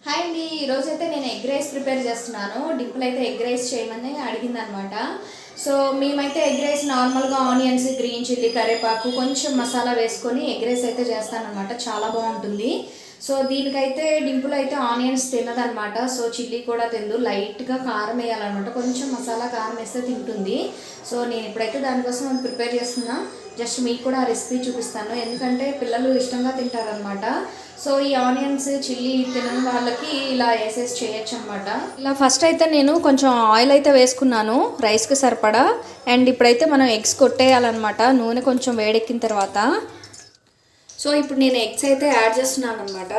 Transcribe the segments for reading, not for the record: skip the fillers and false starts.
Hi అండి, ఈరోజైతే నేను ఎగ్ రైస్ ప్రిపేర్ చేస్తున్నాను. డింపుల్ అయితే ఎగ్ రైస్ చేయమని అడిగిందనమాట. సో మేమైతే ఎగ్ రైస్ నార్మల్గా ఆనియన్స్, గ్రీన్ చిల్లీ, కరివేపాకు, కొంచెం మసాలా వేసుకొని ఎగ్ రైస్ అయితే చేస్తానమాట. చాలా బాగుంటుంది. సో దీనికైతే డింపుల్ అయితే ఆనియన్స్ తినదనమాట. సో చిల్లీ కూడా తిందు, లైట్గా కారం వేయాలన్నమాట. కొంచెం మసాలా కారం వేస్తే తింటుంది. సో నేను ఇప్పుడైతే దానికోసం ప్రిపేర్ చేస్తున్నా. జస్ట్ మీకు కూడా ఆ రెసిపీ చూపిస్తాను, ఎందుకంటే పిల్లలు ఇష్టంగా తింటారనమాట. సో ఈ ఆనియన్స్, చిల్లీ తినని వాళ్ళకి ఇలా వేసేసి చేయొచ్చు అనమాట. ఇలా ఫస్ట్ అయితే నేను కొంచెం ఆయిల్ అయితే వేసుకున్నాను రైస్కి సరిపడా. అండ్ ఇప్పుడైతే మనం ఎగ్స్ కొట్టేయాలన్నమాట, నూనె కొంచెం వేడెక్కిన తర్వాత. సో ఇప్పుడు నేను ఎగ్స్ అయితే యాడ్ చేస్తున్నాను అనమాట.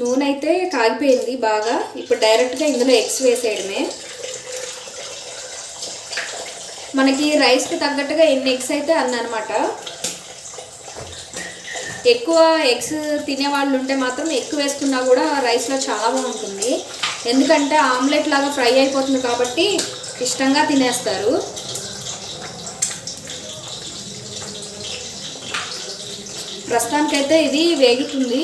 నూనె అయితే కాగిపోయింది బాగా. ఇప్పుడు డైరెక్ట్గా ఇందులో ఎగ్స్ వేసేయడమే. మనకి రైస్కి తగ్గట్టుగా ఎన్ని ఎగ్స్ అయితే అన్నమాట. ఎక్కువ ఎగ్స్ తినేవాళ్ళు ఉంటే మాత్రం ఎక్కువ వేసుకున్నా కూడా రైస్లో చాలా బాగుంటుంది. ఎందుకంటే ఆమ్లెట్ లాగా ఫ్రై అయిపోతుంది కాబట్టి ఇష్టంగా తినేస్తారు. ప్రస్తుతానికైతే ఇది వేగుతుంది.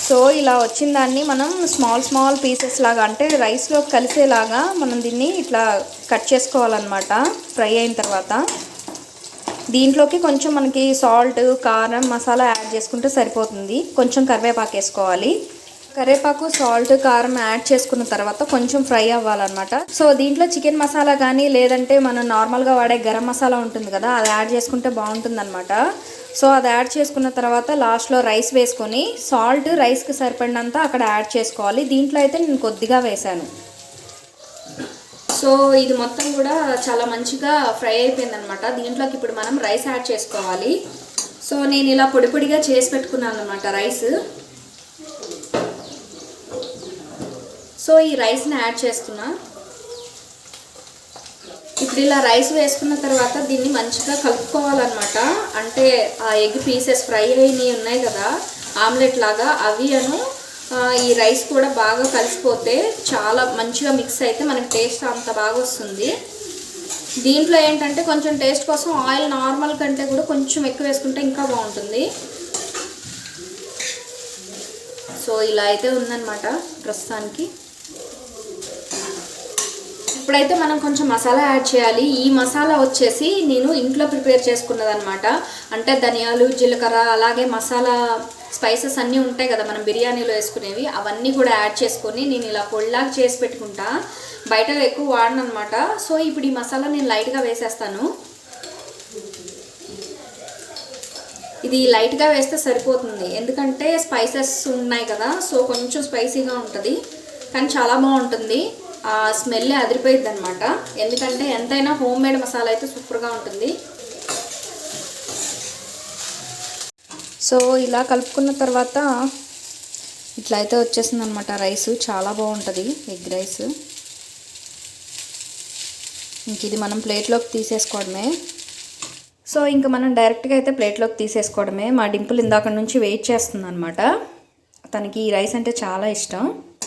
సో ఇలా వచ్చిన దాన్ని మనం స్మాల్ పీసెస్ లాగా, అంటే రైస్లో కలిసేలాగా మనం దీన్ని ఇట్లా కట్ చేసుకోవాలన్నమాట. ఫ్రై అయిన తర్వాత దీంట్లోకి కొంచెం మనకి సాల్ట్, కారం, మసాలా యాడ్ చేసుకుంటే సరిపోతుంది. కొంచెం కరివేపాకు వేసుకోవాలి. కరివేపాకు, సాల్ట్, కారం యాడ్ చేసుకున్న తర్వాత కొంచెం ఫ్రై అవ్వాలన్నమాట. సో దీంట్లో చికెన్ మసాలా కానీ లేదంటే మనం నార్మల్గా వాడే గరం మసాలా ఉంటుంది కదా, అది యాడ్ చేసుకుంటే బాగుంటుందన్నమాట. సో అది యాడ్ చేసుకున్న తర్వాత లాస్ట్లో రైస్ వేసుకొని సాల్ట్ రైస్కి సరిపడినంత అక్కడ యాడ్ చేసుకోవాలి. దీంట్లో అయితే నేను కొద్దిగా వేశాను. సో ఇది మొత్తం కూడా చాలా మంచిగా ఫ్రై అయిపోయిందనమాట. దీంట్లోకి ఇప్పుడు మనం రైస్ యాడ్ చేసుకోవాలి. సో నేను ఇలా పొడిగా చేసి పెట్టుకున్నాను అనమాట రైస్. సో ఈ రైస్ని యాడ్ చేస్తున్నా. ఇప్పుడు ఇలా రైస్ వేసుకున్న తర్వాత దీన్ని మంచిగా కలుపుకోవాలన్నమాట. అంటే ఆ ఎగ్ పీసెస్ ఫ్రై అయినవి ఉన్నాయి కదా ఆమ్లెట్ లాగా, అవి ఈ రైస్ కూడా బాగా కలిసిపోతే చాలా మంచిగా మిక్స్ అయితే మనకి టేస్ట్ అంత బాగా వస్తుంది. దీంట్లో ఏంటంటే కొంచెం టేస్ట్ కోసం ఆయిల్ నార్మల్ కంటే కూడా కొంచెం ఎక్కువ వేసుకుంటే ఇంకా బాగుంటుంది. సో ఇలా అయితే ఉందన్నమాట ప్రస్తుతానికి. ఇప్పుడైతే మనం కొంచెం మసాలా యాడ్ చేయాలి. ఈ మసాలా వచ్చేసి నేను ఇంట్లో ప్రిపేర్ చేసుకున్నదనమాట. అంటే ధనియాలు, జీలకర్ర, అలాగే మసాలా స్పైసెస్ అన్నీ ఉంటాయి కదా మనం బిర్యానీలో వేసుకునేవి, అవన్నీ కూడా యాడ్ చేసుకొని నేను ఇలా పొడిలాగా చేసి పెట్టుకుంటా. బయట ఎక్కువ వాడను అనమాట. సో ఇప్పుడు ఈ మసాలా నేను లైట్గా వేసేస్తాను. ఇది లైట్గా వేస్తే సరిపోతుంది, ఎందుకంటే స్పైసెస్ ఉన్నాయి కదా. సో కొంచెం స్పైసీగా ఉంటుంది కానీ చాలా బాగుంటుంది. ఆ స్మెల్ అదిరిపోయిద్ది అనమాట. ఎందుకంటే ఎంతైనా హోమ్ మేడ్ మసాలా అయితే సూపర్గా ఉంటుంది. సో ఇలా కలుపుకున్న తర్వాత ఇట్లా అయితే వచ్చేసింది అనమాట రైస్. చాలా బాగుంటుంది ఎగ్ రైస్. ఇంక ఇది మనం ప్లేట్లోకి తీసేసుకోవడమే. సో ఇంకా మనం డైరెక్ట్గా అయితే ప్లేట్లోకి తీసేసుకోవడమే. మా డింపుల్ ఇందాక నుంచి వెయిట్ చేస్తుంది అనమాట. తనకి ఈ రైస్ అంటే చాలా ఇష్టం.